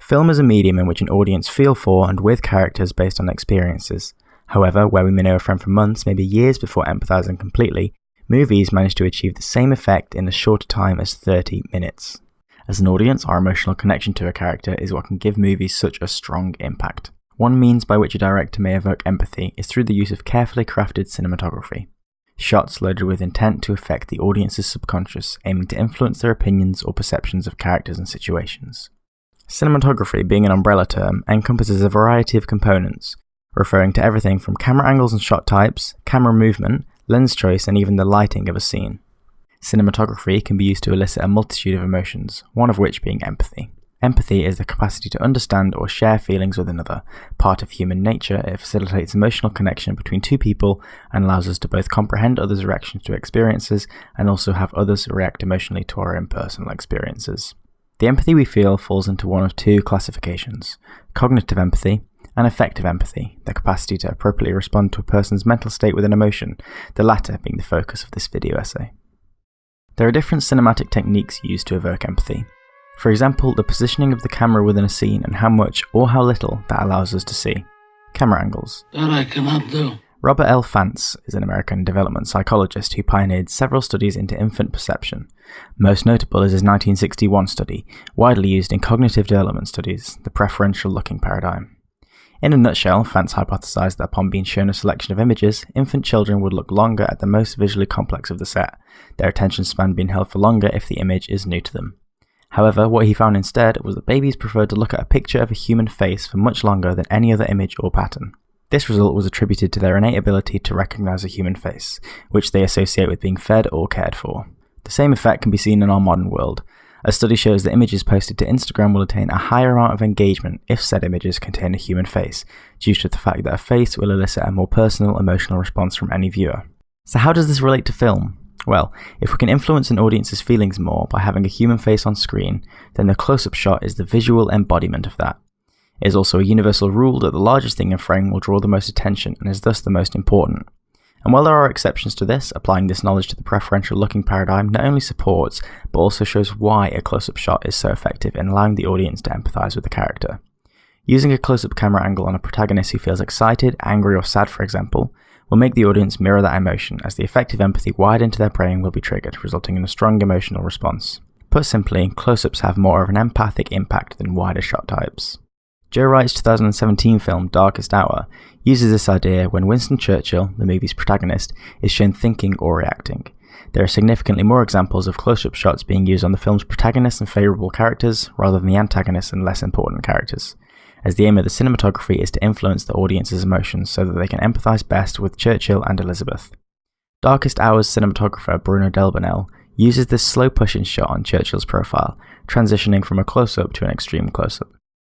Film is a medium in which an audience feel for and with characters based on experiences. However, where we may know a friend for months, maybe years before empathizing completely, movies manage to achieve the same effect in a shorter time as 30 minutes. As an audience, our emotional connection to a character is what can give movies such a strong impact. One means by which a director may evoke empathy is through the use of carefully crafted cinematography. Shots loaded with intent to affect the audience's subconscious, aiming to influence their opinions or perceptions of characters and situations. Cinematography, being an umbrella term, encompasses a variety of components, referring to everything from camera angles and shot types, camera movement, lens choice, and even the lighting of a scene. Cinematography can be used to elicit a multitude of emotions, one of which being empathy. Empathy is the capacity to understand or share feelings with another. Part of human nature, it facilitates emotional connection between two people and allows us to both comprehend others' reactions to experiences and also have others react emotionally to our own personal experiences. The empathy we feel falls into one of two classifications: cognitive empathy and affective empathy, the capacity to appropriately respond to a person's mental state with an emotion, the latter being the focus of this video essay. There are different cinematic techniques used to evoke empathy. For example, the positioning of the camera within a scene and how much or how little that allows us to see. Camera angles. That I cannot do. Robert L. Fantz is an American development psychologist who pioneered several studies into infant perception. Most notable is his 1961 study, widely used in cognitive development studies, the preferential looking paradigm. In a nutshell, Fantz hypothesized that upon being shown a selection of images, infant children would look longer at the most visually complex of the set, their attention span being held for longer if the image is new to them. However, what he found instead was that babies preferred to look at a picture of a human face for much longer than any other image or pattern. This result was attributed to their innate ability to recognize a human face, which they associate with being fed or cared for. The same effect can be seen in our modern world. A study shows that images posted to Instagram will attain a higher amount of engagement if said images contain a human face, due to the fact that a face will elicit a more personal, emotional response from any viewer. So how does this relate to film? Well, if we can influence an audience's feelings more by having a human face on screen, then the close-up shot is the visual embodiment of that. It is also a universal rule that the largest thing in frame will draw the most attention and is thus the most important. And while there are exceptions to this, applying this knowledge to the preferential looking paradigm not only supports, but also shows why a close-up shot is so effective in allowing the audience to empathise with the character. Using a close-up camera angle on a protagonist who feels excited, angry or sad, for example, will make the audience mirror that emotion, as the effective empathy wired into their brain will be triggered, resulting in a strong emotional response. Put simply, close-ups have more of an empathic impact than wider shot types. Joe Wright's 2017 film Darkest Hour uses this idea when Winston Churchill, the movie's protagonist, is shown thinking or reacting. There are significantly more examples of close-up shots being used on the film's protagonists and favourable characters, rather than the antagonists and less important characters, as the aim of the cinematography is to influence the audience's emotions so that they can empathise best with Churchill and Elizabeth. Darkest Hour's cinematographer Bruno Delbonnel uses this slow push-in shot on Churchill's profile, transitioning from a close-up to an extreme close-up.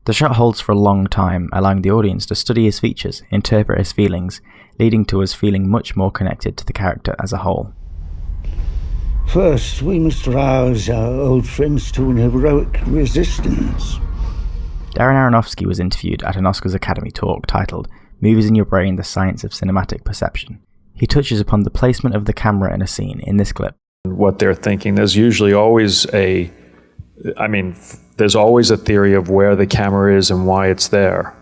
The shot holds for a long time, allowing the audience to study his features, interpret his feelings, leading to us feeling much more connected to the character as a whole. First, we must rouse our old friends to an heroic resistance. Darren Aronofsky was interviewed at an Oscars Academy talk titled Movies in Your Brain, the Science of Cinematic Perception. He touches upon the placement of the camera in a scene in this clip. What they're thinking, there's usually always there's always a theory of where the camera is and why it's there.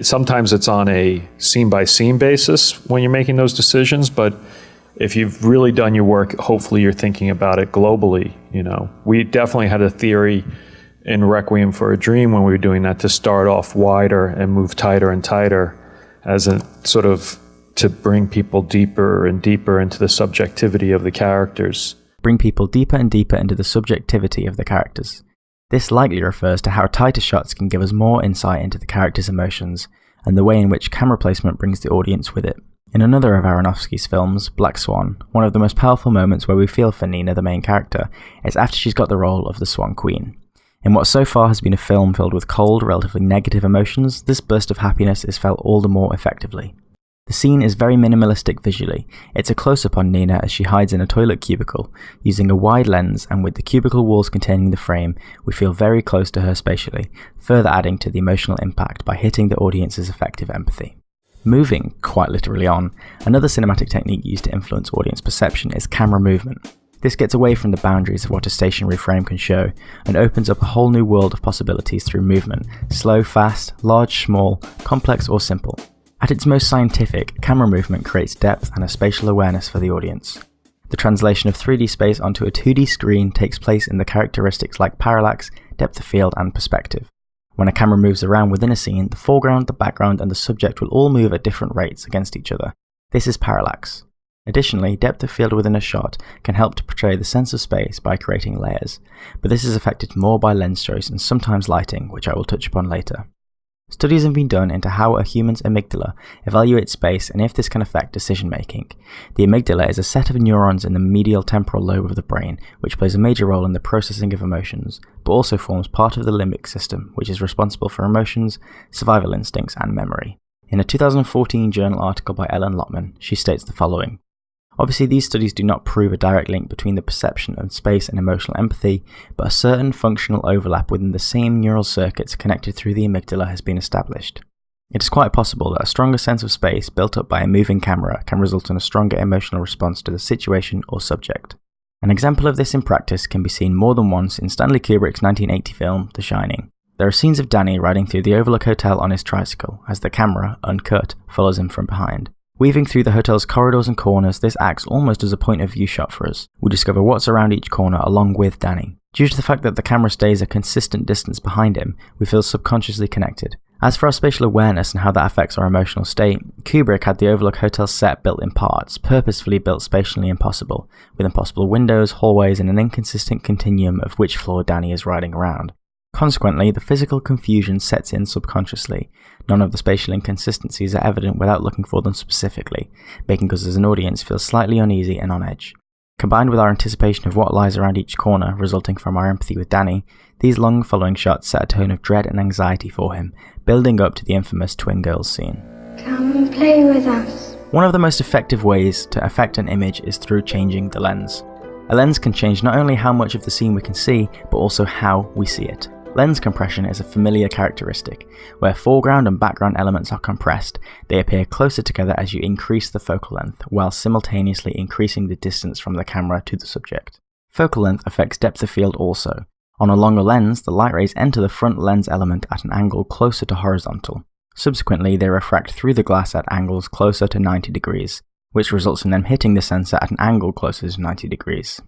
Sometimes it's on a scene-by-scene basis when you're making those decisions, but if you've really done your work, hopefully you're thinking about it globally. We definitely had a theory in Requiem for a Dream when we were doing that to start off wider and move tighter and tighter as a sort of to bring people deeper and deeper into the subjectivity of the characters. Bring people deeper and deeper into the subjectivity of the characters. This likely refers to how tighter shots can give us more insight into the character's emotions and the way in which camera placement brings the audience with it. In another of Aronofsky's films, Black Swan, one of the most powerful moments where we feel for Nina, the main character, is after she's got the role of the Swan Queen. In what so far has been a film filled with cold, relatively negative emotions, this burst of happiness is felt all the more effectively. The scene is very minimalistic visually. It's a close-up on Nina as she hides in a toilet cubicle. Using a wide lens and with the cubicle walls containing the frame, we feel very close to her spatially, further adding to the emotional impact by hitting the audience's effective empathy. Moving, quite literally on, another cinematic technique used to influence audience perception is camera movement. This gets away from the boundaries of what a stationary frame can show and opens up a whole new world of possibilities through movement, slow, fast, large, small, complex or simple. At its most scientific, camera movement creates depth and a spatial awareness for the audience. The translation of 3D space onto a 2D screen takes place in the characteristics like parallax, depth of field and perspective. When a camera moves around within a scene, the foreground, the background and the subject will all move at different rates against each other. This is parallax. Additionally, depth of field within a shot can help to portray the sense of space by creating layers, but this is affected more by lens choice and sometimes lighting, which I will touch upon later. Studies have been done into how a human's amygdala evaluates space and if this can affect decision making. The amygdala is a set of neurons in the medial temporal lobe of the brain, which plays a major role in the processing of emotions, but also forms part of the limbic system, which is responsible for emotions, survival instincts, and memory. In a 2014 journal article by Ellen Lotman, she states the following. Obviously, these studies do not prove a direct link between the perception of space and emotional empathy, but a certain functional overlap within the same neural circuits connected through the amygdala has been established. It is quite possible that a stronger sense of space built up by a moving camera can result in a stronger emotional response to the situation or subject. An example of this in practice can be seen more than once in Stanley Kubrick's 1980 film, The Shining. There are scenes of Danny riding through the Overlook Hotel on his tricycle, as the camera, uncut, follows him from behind. Weaving through the hotel's corridors and corners, this acts almost as a point of view shot for us. We discover what's around each corner along with Danny. Due to the fact that the camera stays a consistent distance behind him, we feel subconsciously connected. As for our spatial awareness and how that affects our emotional state, Kubrick had the Overlook Hotel set built in parts, purposefully built spatially impossible, with impossible windows, hallways, and an inconsistent continuum of which floor Danny is riding around. Consequently, the physical confusion sets in subconsciously. None of the spatial inconsistencies are evident without looking for them specifically, making us as an audience feel slightly uneasy and on edge. Combined with our anticipation of what lies around each corner, resulting from our empathy with Danny, these long following shots set a tone of dread and anxiety for him, building up to the infamous twin girls scene. Come play with us. One of the most effective ways to affect an image is through changing the lens. A lens can change not only how much of the scene we can see, but also how we see it. Lens compression is a familiar characteristic. Where foreground and background elements are compressed, they appear closer together as you increase the focal length, while simultaneously increasing the distance from the camera to the subject. Focal length affects depth of field also. On a longer lens, the light rays enter the front lens element at an angle closer to horizontal. Subsequently, they refract through the glass at angles closer to 90 degrees, which results in them hitting the sensor at an angle closer to 90 degrees.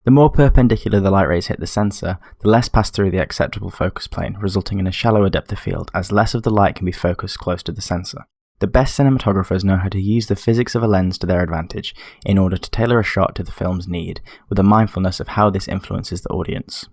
The more perpendicular the light rays hit the sensor, the less pass through the acceptable focus plane, resulting in a shallower depth of field as less of the light can be focused close to the sensor. The best cinematographers know how to use the physics of a lens to their advantage in order to tailor a shot to the film's need, with a mindfulness of how this influences the audience.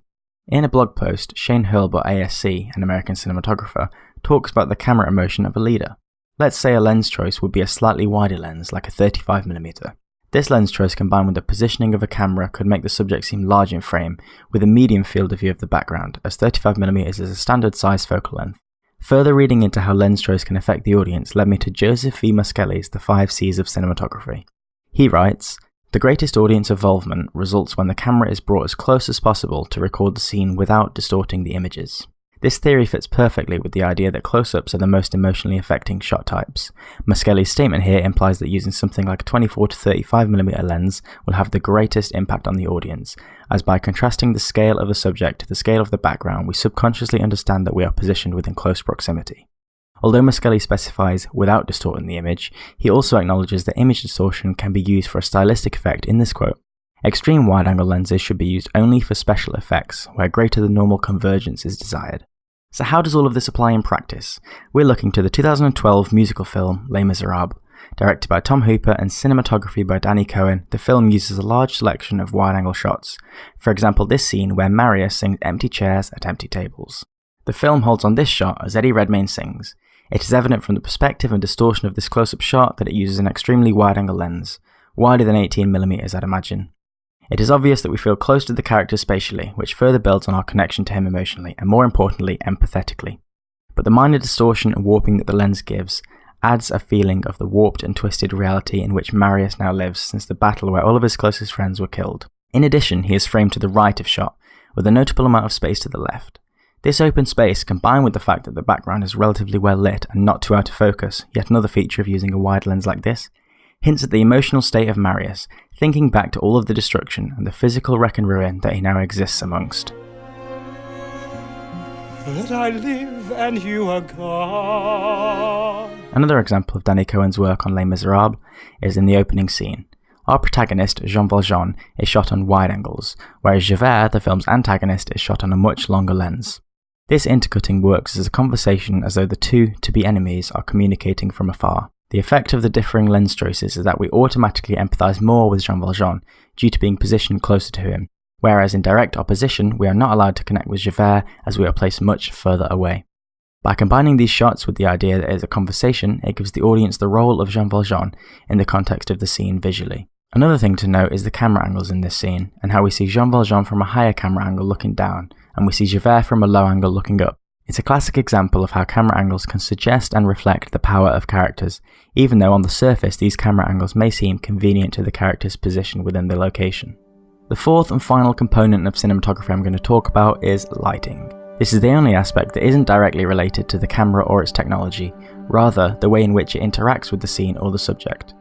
In a blog post, Shane Hurlbut ASC, an American cinematographer, talks about the camera emotion of a leader. Let's say a lens choice would be a slightly wider lens like a 35mm. This lens choice combined with the positioning of a camera could make the subject seem large in frame, with a medium field of view of the background, as 35mm is a standard size focal length. Further reading into how lens choice can affect the audience led me to Joseph V. Maskelly's The 5 C's of Cinematography. He writes, "The greatest audience involvement results when the camera is brought as close as possible to record the scene without distorting the images. This theory fits perfectly with the idea that close-ups are the most emotionally affecting shot types. Maskelly's statement here implies that using something like a 24 to 35mm lens will have the greatest impact on the audience, as by contrasting the scale of the subject to the scale of the background, we subconsciously understand that we are positioned within close proximity." Although Maskelly specifies without distorting the image, he also acknowledges that image distortion can be used for a stylistic effect in this quote. Extreme wide-angle lenses should be used only for special effects, where greater than normal convergence is desired. So how does all of this apply in practice? We're looking to the 2012 musical film Les Miserables. Directed by Tom Hooper and cinematography by Danny Cohen, the film uses a large selection of wide-angle shots. For example, this scene where Marius sings Empty Chairs at Empty Tables. The film holds on this shot as Eddie Redmayne sings. It is evident from the perspective and distortion of this close-up shot that it uses an extremely wide-angle lens, wider than 18mm I'd imagine. It is obvious that we feel close to the character spatially, which further builds on our connection to him emotionally, and more importantly, empathetically. But the minor distortion and warping that the lens gives adds a feeling of the warped and twisted reality in which Marius now lives since the battle where all of his closest friends were killed. In addition, he is framed to the right of shot, with a notable amount of space to the left. This open space, combined with the fact that the background is relatively well lit and not too out of focus, yet another feature of using a wide lens like this, hints at the emotional state of Marius, thinking back to all of the destruction and the physical wreck and ruin that he now exists amongst. But I live and you are gone. Another example of Danny Cohen's work on Les Miserables is in the opening scene. Our protagonist, Jean Valjean, is shot on wide angles, whereas Javert, the film's antagonist, is shot on a much longer lens. This intercutting works as a conversation as though the two to-be enemies are communicating from afar. The effect of the differing lens choices is that we automatically empathise more with Jean Valjean due to being positioned closer to him, whereas in direct opposition we are not allowed to connect with Javert as we are placed much further away. By combining these shots with the idea that it is a conversation, it gives the audience the role of Jean Valjean in the context of the scene visually. Another thing to note is the camera angles in this scene, and how we see Jean Valjean from a higher camera angle looking down, and we see Javert from a low angle looking up. It's a classic example of how camera angles can suggest and reflect the power of characters, even though on the surface these camera angles may seem convenient to the character's position within the location. The fourth and final component of cinematography I'm going to talk about is lighting. This is the only aspect that isn't directly related to the camera or its technology, rather the way in which it interacts with the scene or the subject.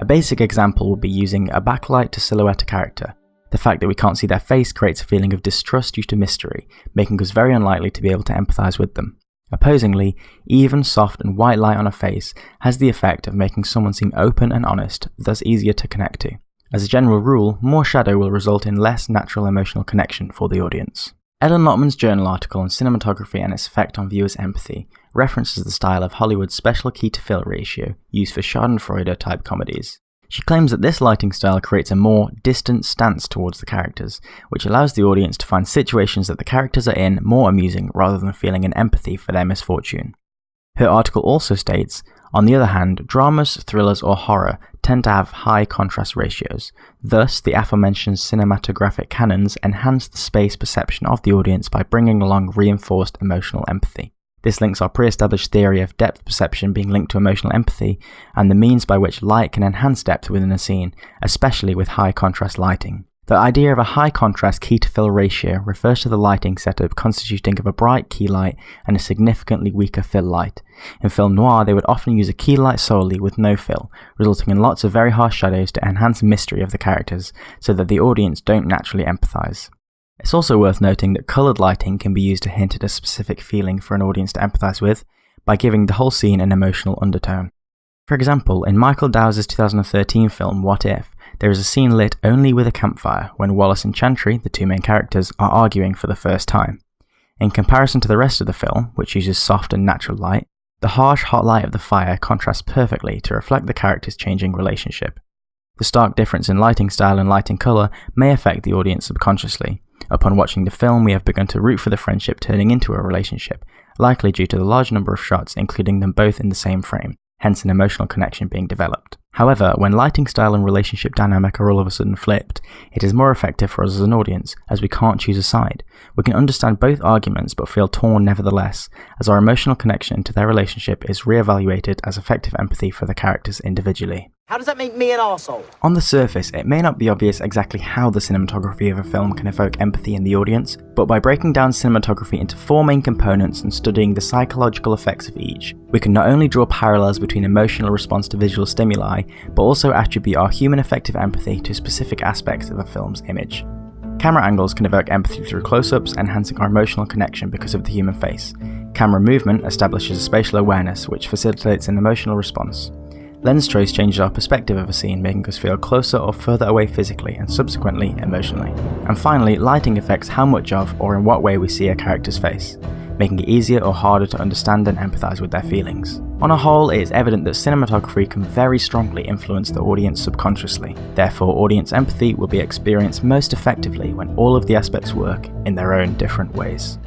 A basic example would be using a backlight to silhouette a character. The fact that we can't see their face creates a feeling of distrust due to mystery, making us very unlikely to be able to empathise with them. Opposingly, even, soft and white light on a face has the effect of making someone seem open and honest, thus easier to connect to. As a general rule, more shadow will result in less natural emotional connection for the audience. Ellen Lotman's journal article on cinematography and its effect on viewers' empathy references the style of Hollywood's special key-to-fill ratio used for Schadenfreude-type comedies. She claims that this lighting style creates a more distant stance towards the characters, which allows the audience to find situations that the characters are in more amusing rather than feeling an empathy for their misfortune. Her article also states, on the other hand, dramas, thrillers or horror tend to have high contrast ratios. Thus, the aforementioned cinematographic canons enhance the space perception of the audience by bringing along reinforced emotional empathy. This links our pre-established theory of depth perception being linked to emotional empathy, and the means by which light can enhance depth within a scene, especially with high contrast lighting. The idea of a high contrast key to fill ratio refers to the lighting setup consisting of a bright key light and a significantly weaker fill light. In film noir, they would often use a key light solely with no fill, resulting in lots of very harsh shadows to enhance mystery of the characters, so that the audience don't naturally empathise. It's also worth noting that coloured lighting can be used to hint at a specific feeling for an audience to empathise with, by giving the whole scene an emotional undertone. For example, in Michael Dow's 2013 film What If, there is a scene lit only with a campfire when Wallace and Chantry, the two main characters, are arguing for the first time. In comparison to the rest of the film, which uses soft and natural light, the harsh hot light of the fire contrasts perfectly to reflect the characters' changing relationship. The stark difference in lighting style and lighting colour may affect the audience subconsciously. Upon watching the film, we have begun to root for the friendship turning into a relationship, likely due to the large number of shots including them both in the same frame, hence an emotional connection being developed. However, when lighting style and relationship dynamic are all of a sudden flipped, it is more effective for us as an audience, as we can't choose a side. We can understand both arguments but feel torn nevertheless, as our emotional connection to their relationship is re-evaluated as effective empathy for the characters individually. How does that make me an arsehole? On the surface, it may not be obvious exactly how the cinematography of a film can evoke empathy in the audience, but by breaking down cinematography into four main components and studying the psychological effects of each, we can not only draw parallels between emotional response to visual stimuli, but also attribute our human affective empathy to specific aspects of a film's image. Camera angles can evoke empathy through close-ups, enhancing our emotional connection because of the human face. Camera movement establishes a spatial awareness, which facilitates an emotional response. Lens choice changes our perspective of a scene, making us feel closer or further away physically and subsequently emotionally. And finally, lighting affects how much of or in what way we see a character's face, making it easier or harder to understand and empathise with their feelings. On a whole, it is evident that cinematography can very strongly influence the audience subconsciously. Therefore, audience empathy will be experienced most effectively when all of the aspects work in their own different ways.